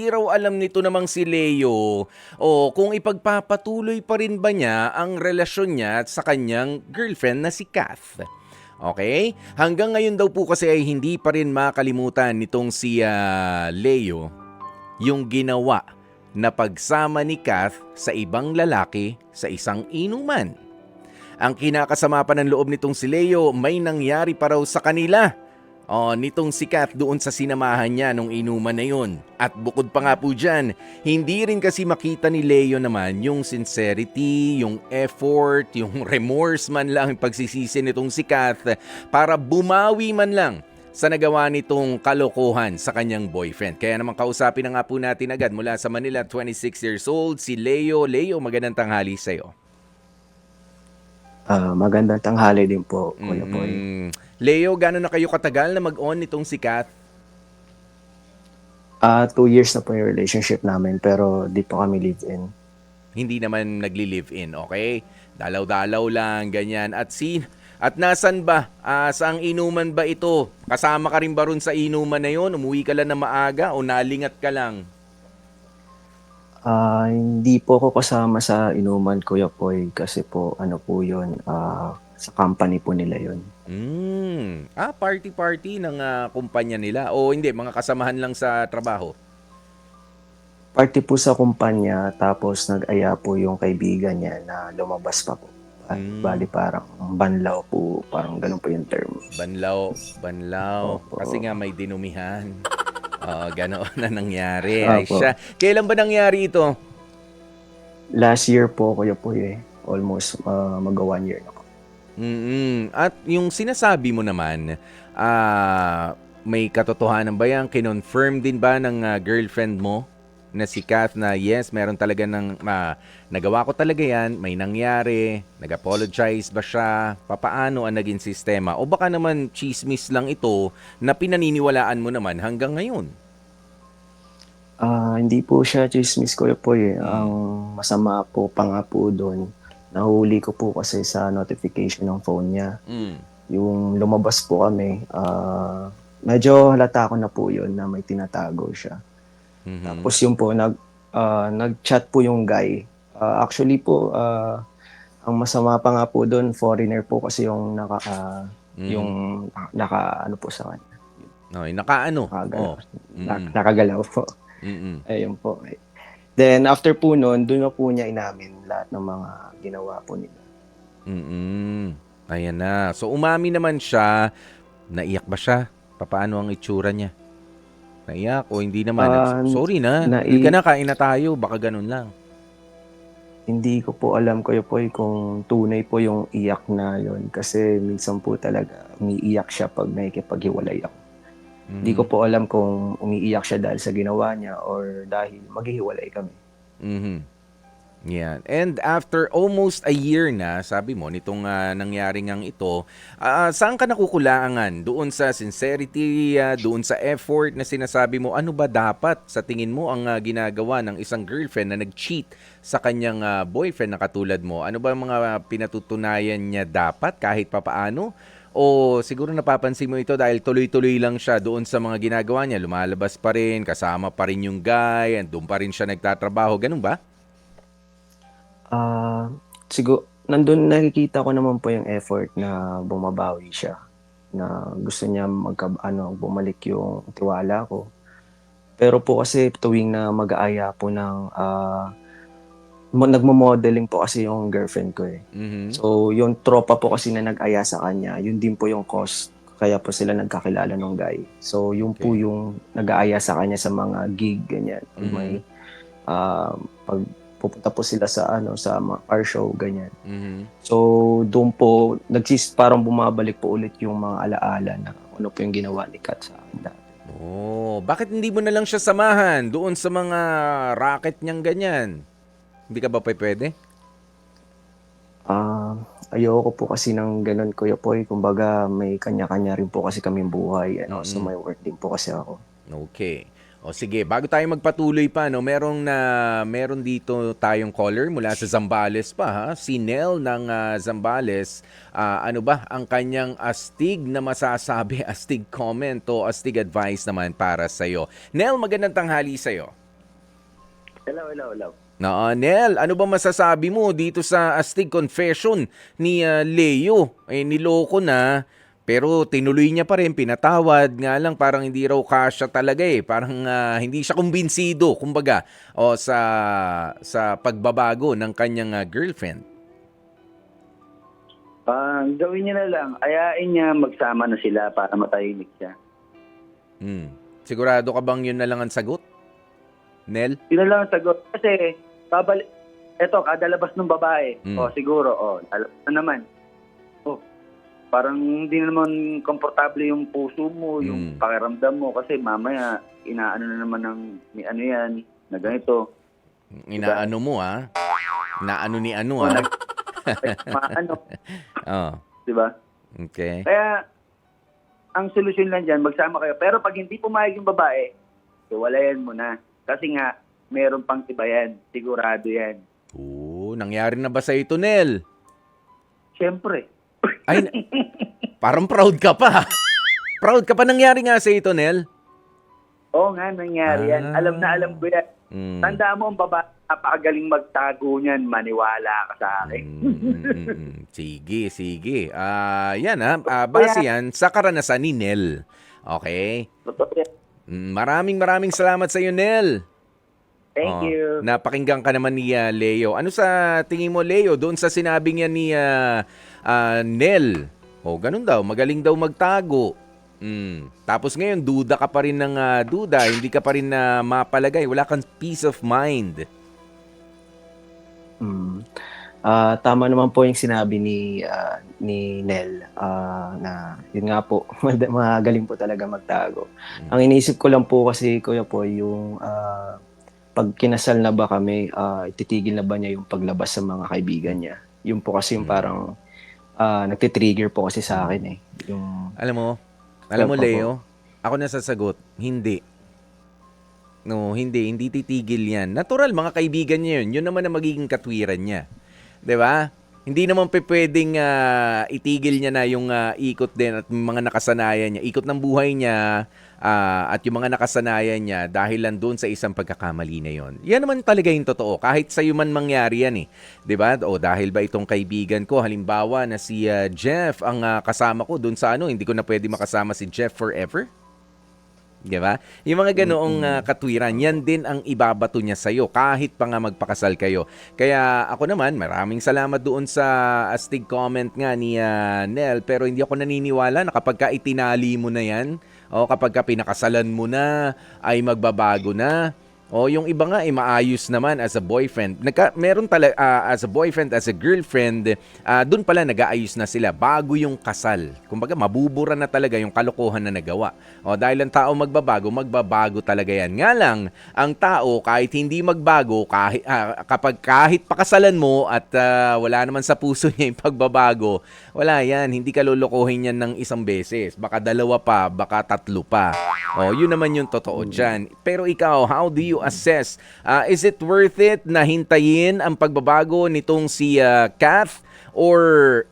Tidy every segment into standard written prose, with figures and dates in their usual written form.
Hindi raw alam nito namang si Leo o kung ipagpapatuloy pa rin ba niya ang relasyon niya sa kanyang girlfriend na si Kath. Okay? Hanggang ngayon daw po kasi ay hindi pa rin makalimutan nitong si Leo yung ginawa na pagsama ni Kath sa ibang lalaki sa isang inuman. Ang kinakasama pa ng loob nitong si Leo, may nangyari pa raw sa kanila. Nitong si Kath doon sa sinamahan niya nung inuman na yun. At bukod pa nga po dyan, hindi rin kasi makita ni Leo naman yung sincerity, yung effort, yung remorse man lang, yung pagsisisi nitong si Kath para bumawi man lang sa nagawa nitong kalokohan sa kanyang boyfriend. Kaya naman kausapin na nga po natin agad mula sa Manila, 26 years old, si Leo. Leo, magandang tanghali sa'yo. Magandang tanghali din po, Kuya Boy. Leo, gano'n na kayo katagal na mag-on nitong si Kath? 2 years na po yung relationship namin pero di po kami live-in. Hindi naman nagli-live-in, okay? Dalaw-dalaw lang, ganyan. At nasan ba? Saang inuman ba ito? Kasama ka rin ba ron sa inuman na yon? Umuwi ka lang na maaga o nalingat ka lang? Hindi po ako kasama sa inuman, Kuya Boy, kasi po ano po yun, sa company po nila yun. Party-party ng kumpanya nila. O hindi, mga kasamahan lang sa trabaho. Party po sa kumpanya tapos nag-aya po yung kaibigan niya na lumabas pa po. At bali parang banlaw po, parang ganun po yung term. Banlaw, banlaw. Opo. Kasi nga may dinumihan. Ganoon na nangyari. Ay Opo. siya. Kailan ba nangyari ito? Last year po, Kuya Boy, almost mag 1 year na po. At yung sinasabi mo naman, may katotohanan ba yan? Kinonfirm din ba ng girlfriend mo na si Kath na yes, meron talaga nagawa ko talaga yan, may nangyari, nag-apologize ba siya, papaano ang naging sistema? O baka naman chismis lang ito na pinaniniwalaan mo naman hanggang ngayon? Hindi po siya tsismis, Kuya Boy, eh. Ang masama po pa nga po do'n, nahuli ko po kasi sa notification ng phone niya. Mm. Yung lumabas po kami, medyo halata ko na po 'yun na may tinatago siya. Mhm. Tapos yun po nag-chat po yung guy. Actually po, ang masama pa nga po do'n, foreigner po kasi yung yung Mm. naka-ano po sa kanya, Okay, nakaano? nakagalaw Oh. Mm. nakagalaw po. Mm. Ayun po. Then after po nun, dun na po niya inamin lahat ng mga ginawa po nila. Mm. Ayan na. So umami naman siya. Naiyak ba siya? Papaano ang itsura niya? Naiyak o hindi naman? Ah, Sorry na. Halika nai na, kain na tayo. Baka ganun lang. Hindi ko po alam, Kuya Poy, kung tunay po yung iyak na yon kasi minsan po talaga umiiyak siya 'pag nakikipaghiwalay ako. Hindi ko Mhm. po alam kung umiiyak siya dahil sa ginawa niya or dahil maghihiwalay kami. Mhm. Yan. And after almost a year na, sabi mo, nitong nangyari ngang ito, saan ka nakukulangan? Doon sa sincerity, doon sa effort na sinasabi mo, ano ba dapat sa tingin mo ang ginagawa ng isang girlfriend na nag-cheat sa kanyang boyfriend na katulad mo? Ano ba ang mga pinatutunayan niya dapat kahit papaano? O siguro napapansin mo ito dahil tuloy-tuloy lang siya doon sa mga ginagawa niya. Lumalabas pa rin, kasama pa rin yung guy, and doon pa rin siya nagtatrabaho. Ganun ba? Ah, nandun nakikita ko naman po yung effort na bumabawi siya, na gusto niya bumalik yung tiwala ko. Pero po kasi tuwing na mag-aaya po nagmo-modeling po kasi yung girlfriend ko, eh. Mhm. So, yung tropa po kasi na nag-aya sa kanya, yun din po yung cause kaya po sila nagkakilala nung guy. So, yun po Okay. yung nag-aaya sa kanya sa mga gig, ganyan. Mhm. 'Pag pupunta po sila sa sa mga car show, ganyan. Mhm. So, dun po parang bumabalik po ulit yung mga ala-ala na ano po yung ginawa ni Kat sa akin dati. Bakit hindi mo na lang siya samahan doon sa mga racket niyang ganyan? Hindi ka ba pupuwede? Ah, Ayoko po kasi ng gano'n, Kuya Poy. Kumbaga may kanya-kanya rin po kasi kaming buhay, and also Mm. may work din po kasi ako. Okay. O sige, bago tayo magpatuloy pa 'no, meron dito tayong caller mula sa Zambales pa ha, si Nel ng Zambales. Ano ba ang kanyang astig na masasabi, astig comment o astig advice naman para sa'yo? Nel, magandang tanghali sa'yo. Hello. Nel, ano ba masasabi mo dito sa astig confession ni Leo? Niloko na, pero tinuloy niya pa rin, pinatawad. Nga lang, parang hindi raw kasya talaga eh. Parang hindi siya kumbinsido, kumbaga, sa pagbabago ng kanyang girlfriend. Gawin niya na lang. Ayain niya magsama na sila para matahimik siya. Sigurado ka bang yun na lang ang sagot, Nel? Yun na lang ang sagot. Kasi, kada labas ng babae. Siguro, lalabas na naman. Parang hindi naman komportable yung puso mo, yung pakiramdam mo. Kasi mamaya, inaano na naman ng ni ano yan, na ganito. Inaano mo Inaano ni ano Maano. Oh, Diba? okay. Kaya, ang solusyon lang dyan, magsama kayo. Pero pag hindi pumayag yung babae, iwalayan mo na. Kasi nga, meron pang iba yan. Sigurado yan. Nangyari na ba sa ito, Nel? Siyempre. Ay, parang proud ka pa. Proud ka pa nangyari nga sa ito, Nel? Oo nga, nangyari yan. Alam na alam ko yan. Tandaan mo ang babae, napakagaling magtago niyan. Maniwala ka sa akin. Sige. Yan base yan sa karanasan ni Nel. Okay? Totoo yan. Maraming salamat sa iyo, Nel. Thank you. Napakinggan ka naman ni Leo. Ano sa tingin mo, Leo, doon sa sinabi niya ni Nel? Ganun daw, magaling daw magtago. Tapos ngayon, duda ka pa rin ng duda, hindi ka pa rin mapalagay, wala kang peace of mind. Tama naman po yung sinabi ni Nel na yun nga po, magaling po talaga magtago. Ang iniisip ko lang po kasi, Kuya po, yung pag kinasal na ba kami, ititigil na ba niya yung paglabas sa mga kaibigan niya? Yun po kasi yung parang nagtitrigger po kasi sa akin eh. Yung, Alam mo, Leo, ako nasasagot, hindi. No, hindi titigil yan. Natural, mga kaibigan niya yun. Yun naman ang magiging katwiran niya. 'Di ba? Hindi naman pwedeng itigil niya na yung ikot din at mga nakasanayan niya. Ikot ng buhay niya at yung mga nakasanayan niya dahil lang doon sa isang pagkakamali na yon. Yan naman talaga yung totoo. Kahit sa'yo man mangyari yan eh. 'Di ba? O dahil ba itong kaibigan ko, halimbawa na si Jeff ang kasama ko doon sa hindi ko na pwede makasama si Jeff forever. Diba? Yung mga ganoong katwiran, yan din ang ibabato niya sa'yo kahit pa nga magpakasal kayo. Kaya ako naman, maraming salamat doon sa astig comment nga ni Nel, pero hindi ako naniniwala na kapag ka itinali mo na yan, o kapag ka pinakasalan mo na, ay magbabago na. O yung iba nga maayos naman as a boyfriend. Meron talaga as a boyfriend, as a girlfriend, doon pala nag-aayos na sila bago yung kasal. Kumbaga mabubura na talaga yung kalokohan na nagawa. O dahil ang tao magbabago talaga yan. Nga lang, ang tao kahit hindi magbago, kahit pakasalan mo at wala naman sa puso niya yung pagbabago, wala yan. Hindi ka lolokohin yan ng isang beses. Baka dalawa pa, baka tatlo pa. O yun naman yung totoo dyan. Pero ikaw, how do you assess? Is it worth it na hintayin ang pagbabago nitong si Kath? Or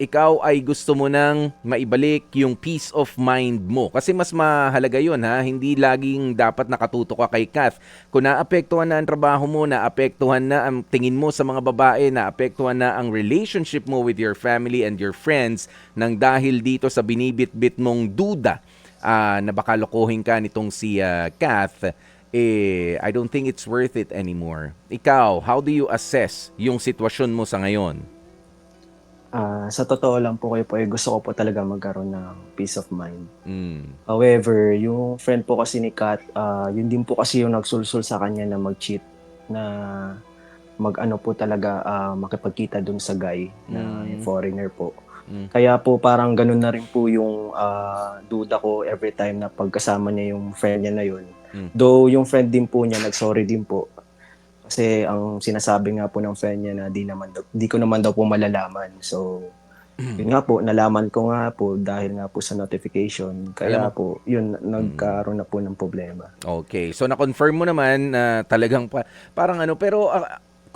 ikaw ay gusto mo nang maibalik yung peace of mind mo? Kasi mas mahalaga yun Hindi laging dapat nakatutok ka kay Kath. Kung naapektuhan na ang trabaho mo, naapektuhan na ang tingin mo sa mga babae, naapektuhan na ang relationship mo with your family and your friends nang dahil dito sa binibit-bit mong duda na baka lokohin ka nitong si Kath, I don't think it's worth it anymore. Ikaw, how do you assess yung sitwasyon mo sa ngayon? Sa totoo lang po gusto ko po talaga magkaroon ng peace of mind. However, yung friend po kasi ni Kat, yun din po kasi yung nagsulsul sa kanya na mag-cheat, na mag-ano po talaga, makipagkita dun sa guy na yung foreigner po. Kaya po parang ganun na rin po yung duda ko every time na pagkasama niya yung friend niya na yun. Though yung friend din po niya nag-sorry din po. Kasi ang sinasabi nga po ng friend niya na di ko naman daw po malalaman. So, yun nga po, nalaman ko nga po dahil nga po sa notification. Kaya po, yun, nagkaroon na po ng problema. Okay. So, na-confirm mo naman na talagang parang pero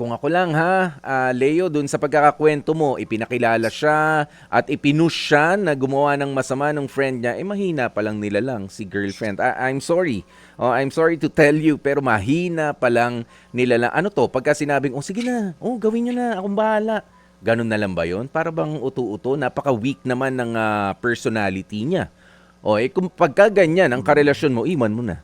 kung ako lang ha, Leo, dun sa pagkakakwento mo, ipinakilala siya at ipinush siya na gumawa ng masama ng friend niya, mahina pa lang nila lang si girlfriend. I'm sorry. I'm sorry to tell you, pero mahina pa lang nila lang. Ano to, pagka sinabing, sige na, gawin nyo na, akong bahala. Ganun na lang ba yun? Para bang uto-uto, napaka-weak naman ng personality niya. Kung pagka ganyan ang karelasyon mo, iwan mo na.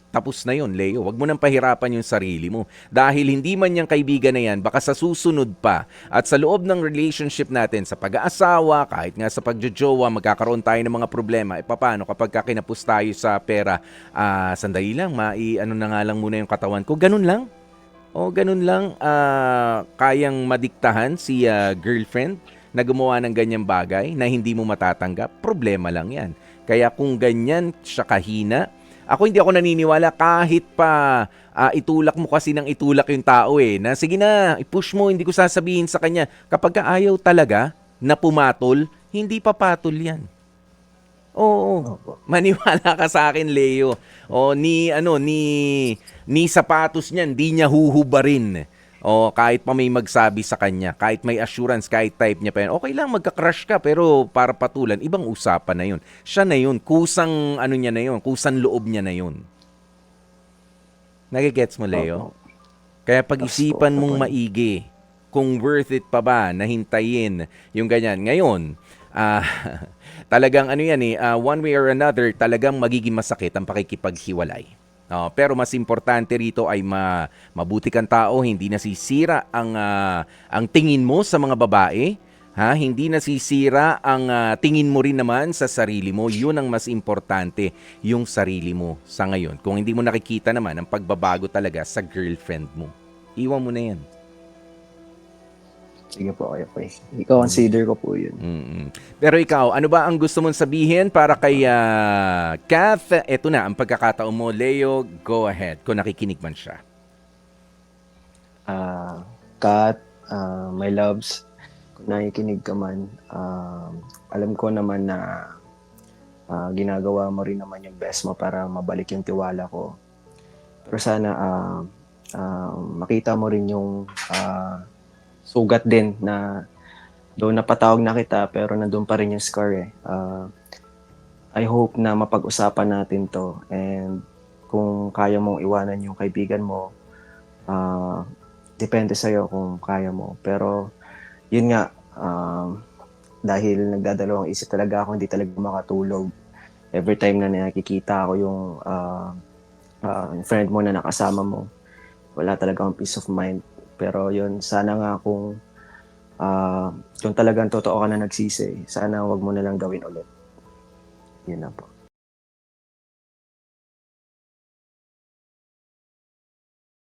Tapos na yon, Leo. Huwag mo nang pahirapan yung sarili mo. Dahil hindi man yung kaibigan na yan, baka sa susunod pa at sa loob ng relationship natin, sa pag-aasawa, kahit nga sa pagjojowa, magkakaroon tayo ng mga problema. Paano kapag kinapos tayo sa pera, sandali lang, ano na nga lang muna yung katawan ko. Ganun lang. Ganun lang, kayang madiktahan si girlfriend na gumawa ng ganyang bagay na hindi mo matatanggap. Problema lang yan. Kaya kung ganyan siya kahina, hindi ako naniniwala kahit pa itulak mo kasi ng itulak yung tao na sige na, i-push mo, hindi ko sasabihin sa kanya. Kapag ayaw talaga na pumatol, hindi papatol yan. Oo. Maniwala ka sa akin, Leo. Ni sapatos niyan, di niya huhubarin. Kahit pa may magsabi sa kanya, kahit may assurance, kahit type niya pa yan, okay lang, magka-crush ka, pero para patulan, ibang usapan na yun. Siya na yun, kusang niya na yun, kusang loob niya na yun. Nagigets mo, Leo? Kaya pag-isipan mong maigi, kung worth it pa ba na hintayin yung ganyan. Ngayon, talagang one way or another, talagang magiging masakit ang pakikipaghiwalay. Pero mas importante rito ay mabuti kang tao, hindi nasisira ang tingin mo sa mga babae, hindi nasisira ang tingin mo rin naman sa sarili mo. Yun ang mas importante, yung sarili mo sa ngayon. Kung hindi mo nakikita naman ang pagbabago talaga sa girlfriend mo, iwan mo na yan. Sige po, okay po. I-consider ko po yun. Pero ikaw, ano ba ang gusto mong sabihin para kay Kath? Eto na, ang pagkakataon mo. Leo, go ahead, kung nakikinig man siya. Kat, my loves, kung nakikinig ka man, alam ko naman na ginagawa mo rin naman yung best mo para mabalik yung tiwala ko. Pero sana makita mo rin yung sugat din na doon napatawag na kita pero nandun pa rin yung scar I hope na mapag-usapan natin to, and kung kaya mong iwanan yung kaibigan mo, depende sa'yo kung kaya mo. Pero yun nga, dahil nagdadalawang isip talaga ako, hindi talaga makatulog. Every time na nakikita ako yung friend mo na nakasama mo, wala talagang peace of mind. Pero yun, sana nga kung talagang totoo ka na nagsisi, sana wag mo na lang gawin ulit. Yun na po.